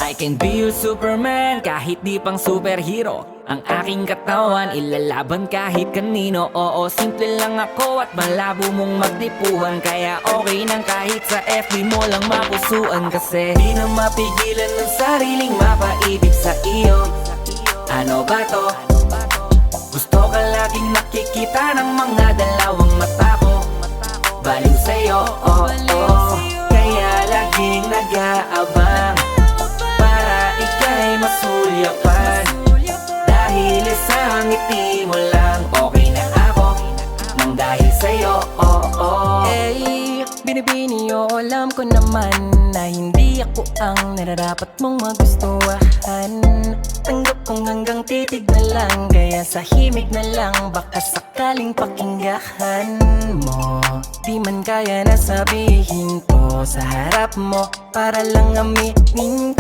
I can be your Superman kahit di pang superhero. Ang aking katawan ilalaban kahit kanino. Oo, simple lang ako at malabo mong magdipuhan. Kaya okay nang kahit sa FB mo lang mapusuan. Kasi di na mapigilan ng sariling mapaibig sa iyo. Ano ba to? Gusto ka laging nakikita ng mga dalawang mata ko. Baliw sa'yo, oh, oh. Kaya laging nag-aabang para ika'y masulyapan. Dahil isang ngiti mo lang, okay na ako nang dahil sa'yo, oh, oh. Eh, binibini o alam ko naman na hindi ako ang nararapat mong magustuhan. Tanggap kong hanggang titig na lang, kaya sa himig na lang baka sakaling pakinggan mo. Di man kaya na sabihin ko sa harap mo para lang aminin